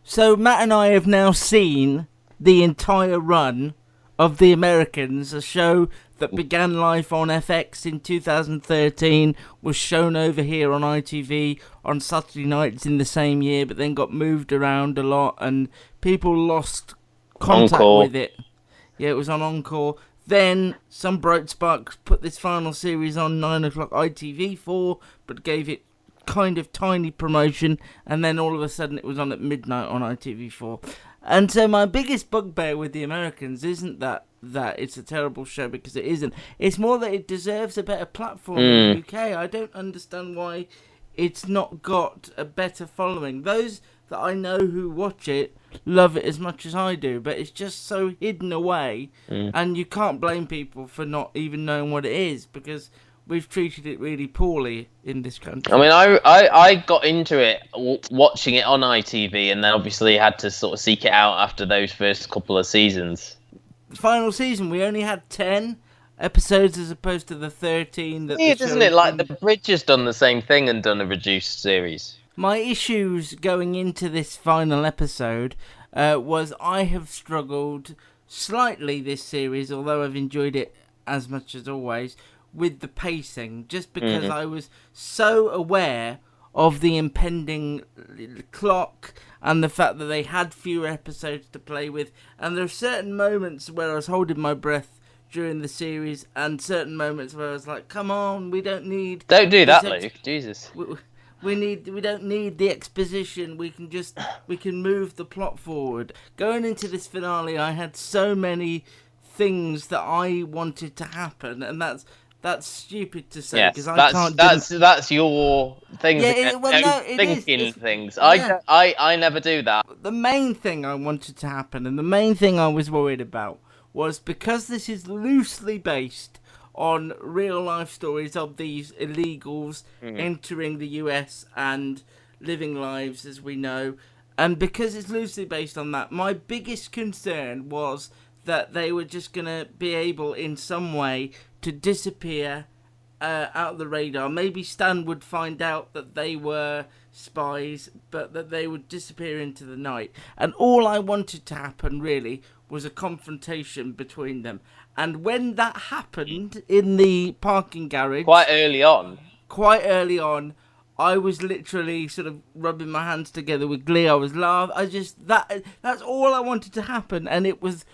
So Matt and I have now seen the entire run of The Americans, a show that began life on FX in 2013, was shown over here on ITV on Saturday nights in the same year, but then got moved around a lot and people lost contact Encore. with it. Yeah, it was on Encore. Then some bright sparks put this final series on 9 o'clock ITV4, but gave it kind of tiny promotion, and then all of a sudden it was on at midnight on ITV4. And so my biggest bugbear with The Americans isn't that it's a terrible show, because it isn't. It's more that it deserves a better platform in the UK. I don't understand why it's not got a better following. Those that I know who watch it love it as much as I do, but it's just so hidden away, and you can't blame people for not even knowing what it is, because we've treated it really poorly in this country. I mean, I got into it watching it on ITV, and then obviously had to sort of seek it out after those first couple of seasons. The final season, we only had 10 episodes as opposed to the 13 that... Yeah, isn't it? Like, The Bridge has done the same thing and done a reduced series. My issues going into this final episode was I have struggled slightly this series, although I've enjoyed it as much as always, with the pacing, just because I was so aware of the impending clock and the fact that they had fewer episodes to play with, and there are certain moments where I was holding my breath during the series, and certain moments where I was like, come on, we don't need... Don't do that, Luke. Jesus. We don't need the exposition. We can move the plot forward. Going into this finale, I had so many things that I wanted to happen, and that's stupid to say, because that's your thing. Yeah, thinking things. Yeah. I never do that. The main thing I wanted to happen, and the main thing I was worried about, was because this is loosely based on real life stories of these illegals entering the US and living lives as we know, and because it's loosely based on that, my biggest concern was that they were just going to be able in some way to disappear out of the radar. Maybe Stan would find out that they were spies, but that they would disappear into the night. And all I wanted to happen, really, was a confrontation between them. And when that happened in the parking garage... Quite early on, I was literally sort of rubbing my hands together with glee. I was laughing. That's all I wanted to happen, and it was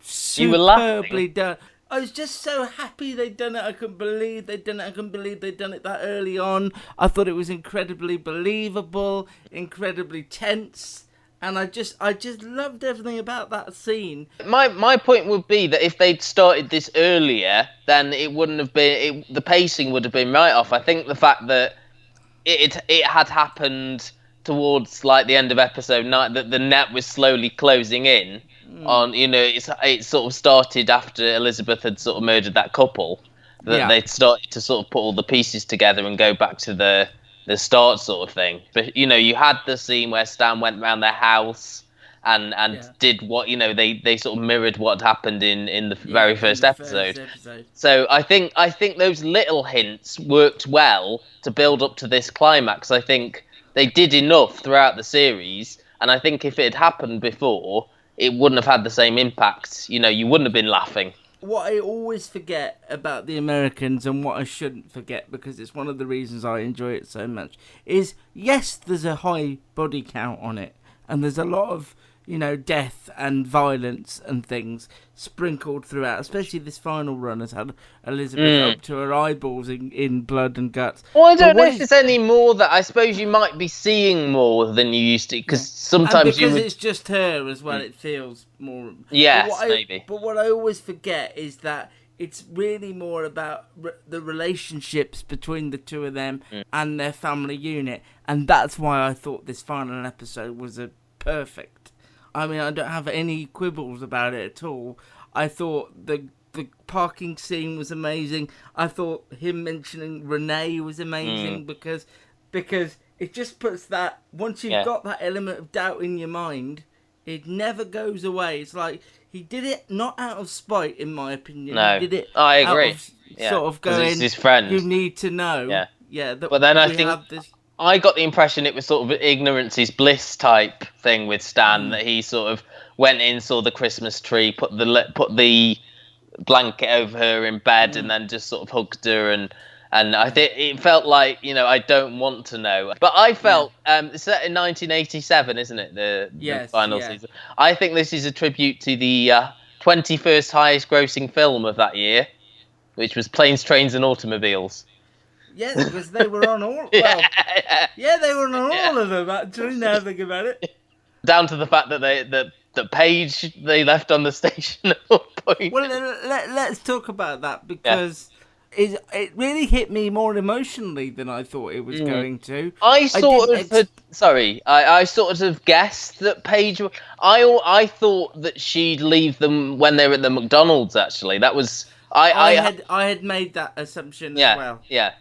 superbly done. I was just so happy they'd done it. I couldn't believe they'd done it. I couldn't believe they'd done it that early on. I thought it was incredibly believable, incredibly tense, and I just loved everything about that scene. My point would be that if they'd started this earlier, then it wouldn't have been... the pacing would have been right off. I think the fact that it had happened towards like the end of episode 9, that the net was slowly closing in on, it sort of started after Elizabeth had sort of murdered that couple, that they'd started to sort of put all the pieces together and go back to the start sort of thing. But you had the scene where Stan went around their house and did what they sort of mirrored what happened in the very first episode. So I think those little hints worked well to build up to this climax. I think they did enough throughout the series, and I think if it had happened before, it wouldn't have had the same impact. You wouldn't have been laughing. What I always forget about The Americans, and what I shouldn't forget because it's one of the reasons I enjoy it so much, is yes, there's a high body count on it, and there's a lot of death and violence and things sprinkled throughout, especially this final run has had Elizabeth up to her eyeballs in blood and guts. Well, I don't know if there's any more that I suppose you might be seeing more than you used to, because sometimes it's just her as well, it feels more... Yes, maybe. But what I always forget is that it's really more about the relationships between the two of them and their family unit, and that's why I thought this final episode was perfect. I mean, I don't have any quibbles about it at all. I thought the parking scene was amazing. I thought him mentioning Renee was amazing because it just puts that, once you've got that element of doubt in your mind, it never goes away. It's like, he did it not out of spite, in my opinion. No, he did it I agree. Sort of going, it's his friend. You need to know. Yeah. Yeah. But then I think I got the impression it was sort of an ignorance is bliss type thing with Stan, that he sort of went in, saw the Christmas tree, put the blanket over her in bed, and then just sort of hugged her, and I think it felt like, I don't want to know. But I felt it's set in 1987, isn't it? The final season. I think this is a tribute to the 21st highest grossing film of that year, which was Planes, Trains, and Automobiles. Yes, because they were on all. Well, they were on all of them. Actually, now I think about it, down to the fact that the page they left on the station at one point. Well, let's talk about that, because it really hit me more emotionally than I thought it was going to. I sort of guessed that Paige. I thought that she'd leave them when they were at the McDonald's. Actually, that was I had made that assumption as well. Yeah.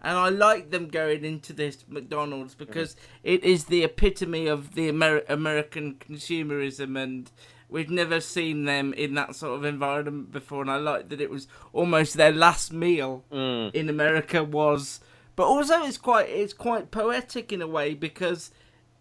And I like them going into this McDonald's because it is the epitome of the American consumerism, and we've never seen them in that sort of environment before. And I like that it was almost their last meal in America was. But also it's quite poetic in a way, because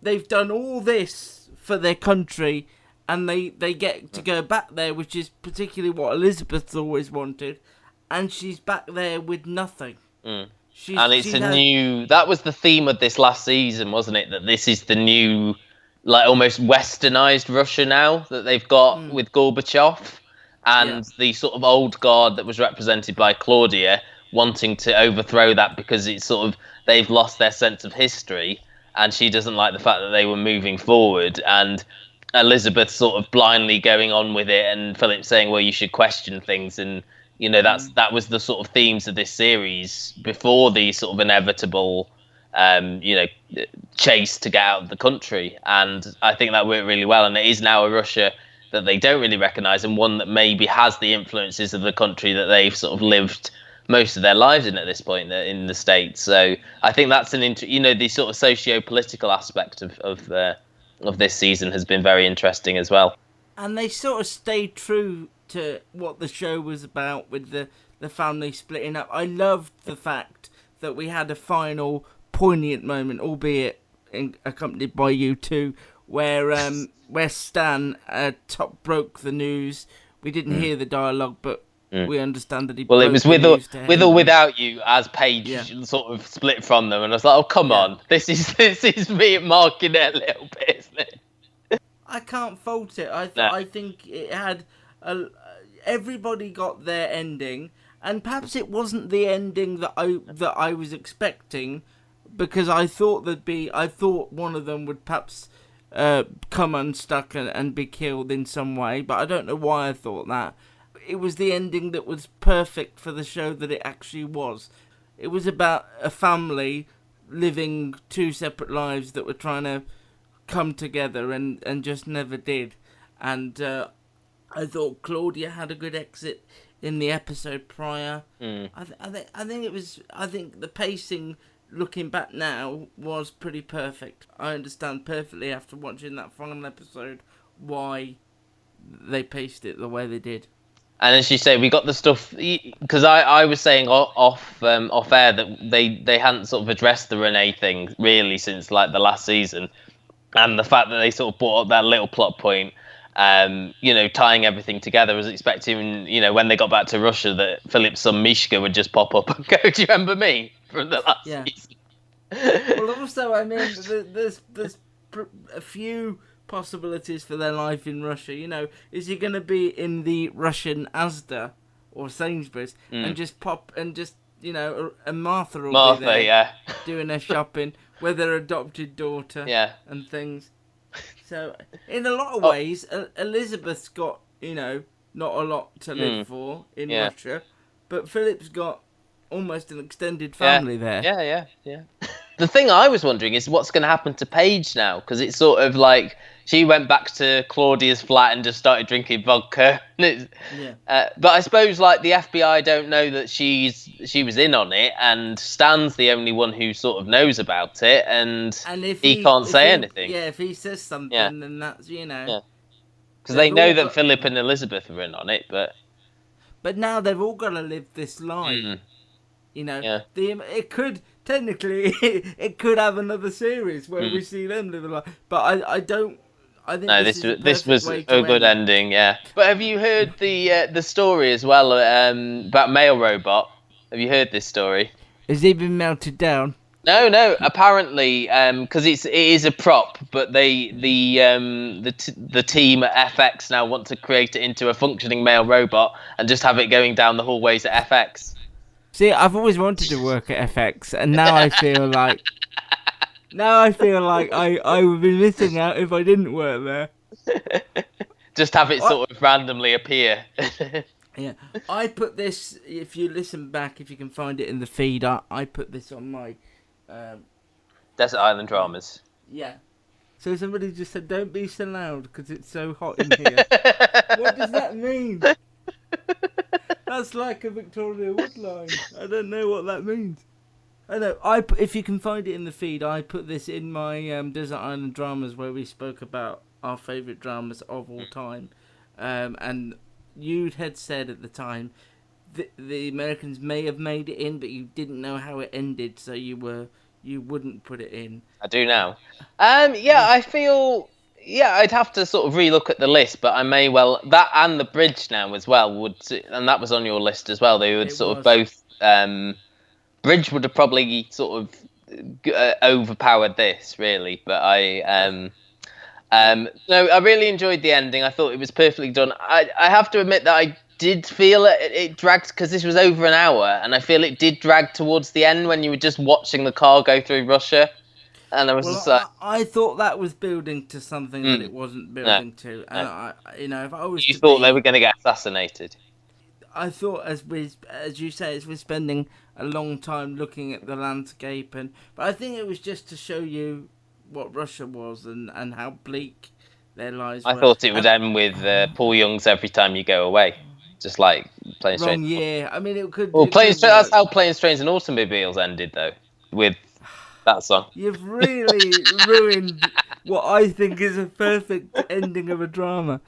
they've done all this for their country, and they get to go back there, which is particularly what Elizabeth's always wanted, and she's back there with nothing. That was the theme of this last season, wasn't it? That this is the new, like, almost westernized Russia now that they've got with Gorbachev, and the sort of old guard that was represented by Claudia wanting to overthrow that because it's sort of, they've lost their sense of history, and she doesn't like the fact that they were moving forward, and Elizabeth sort of blindly going on with it, and Philip saying, well, you should question things, and that was the sort of themes of this series before the sort of inevitable, chase to get out of the country. And I think that worked really well. And it is now a Russia that they don't really recognise, and one that maybe has the influences of the country that they've sort of lived most of their lives in at this point in the States. So I think that's the sort of socio-political aspect of this season has been very interesting as well. And they sort of stayed true to what the show was about, with the family splitting up. I loved the fact that we had a final poignant moment, albeit accompanied by you two, where Stan top broke the news. We didn't hear the dialogue, but we understand that he. Well, it was with or without you, as Paige sort of split from them, and I was like, "Oh, come on, this is me marking it a little bit, isn't it?" I can't fault it. I think it had everybody got their ending, and perhaps it wasn't the ending that I was expecting, because I thought one of them would perhaps come unstuck and be killed in some way, but I don't know why I thought that. It was the ending that was perfect for the show that it actually was. It was about a family living two separate lives that were trying to come together and just never did. And I thought Claudia had a good exit in the episode prior. I think the pacing, looking back now, was pretty perfect. I understand perfectly after watching that final episode why they paced it the way they did. And as you say, we got the stuff, because I was saying off air that they hadn't sort of addressed the Renee thing really since like the last season. And the fact that they sort of brought up that little plot point, tying everything together. I was expecting, when they got back to Russia, that Philip's son Mishka would just pop up and go, "Do you remember me from the last season?" Well, also, I mean, there's a few possibilities for their life in Russia. Is he going to be in the Russian Asda or Sainsbury's and just and Martha will be there doing her shopping with her adopted daughter and things. So, in a lot of ways, Elizabeth's got, not a lot to live for in Russia, but Philip's got almost an extended family there. Yeah. The thing I was wondering is what's going to happen to Paige now, because it's sort of like she went back to Claudia's flat and just started drinking vodka. But I suppose like the FBI don't know that she was in on it, and Stan's the only one who sort of knows about it, and if he can't say anything. Yeah, if he says something, then that's because they know that Philip and Elizabeth are in on it, but now they've all got to live this life. It could technically it could have another series where we see them live a life. But I don't. I think No, this is a this perfect was way a to good end. ending, yeah. But have you heard the story as well about Mail Robot? Have you heard this story? Has he been melted down? No. Apparently, because it is a prop, but the team at FX now want to create it into a functioning male robot and just have it going down the hallways at FX. See, I've always wanted to work at FX, and now I feel like I would be missing out if I didn't work there. Just have it What? sort of randomly appear. Yeah, I put this. If you listen back, if you can find it in the feed, I put this on my. Desert Island Dramas. Yeah. So somebody just said, "Don't be so loud because it's so hot in here." What does that mean? That's like a Victoria Wood line. I don't know what that means. I know. If you can find it in the feed, I put this in my Desert Island Dramas where we spoke about our favourite dramas of all time, and you had said at the time the Americans may have made it in, but you didn't know how it ended, so you wouldn't put it in. I do now. Yeah, I feel. Yeah, I'd have to sort of relook at the list, but I may well that and the bridge now as well would, and that was on your list as well. They would It sort was. of both. Bridge would have probably sort of overpowered this really, but no, I really enjoyed the ending. I thought it was perfectly done. I have to admit that I did feel it dragged because this was over an hour, and I feel it did drag towards the end when you were just watching the car go through Russia, and I was just like, I thought that was building to something that it wasn't building to, and if I was you to thought be, they were going to get assassinated. I thought as you say, as we're spending a long time looking at the landscape, but I think it was just to show you what Russia was and how bleak their lives were. I thought it would end with Paul Young's "Every Time You Go Away," just like Planes, Wrong Trains. year. I mean, it could. Well, It could that's work. how Planes, Trains, and Automobiles ended, though, with that song. You've really ruined what I think is a perfect ending of a drama.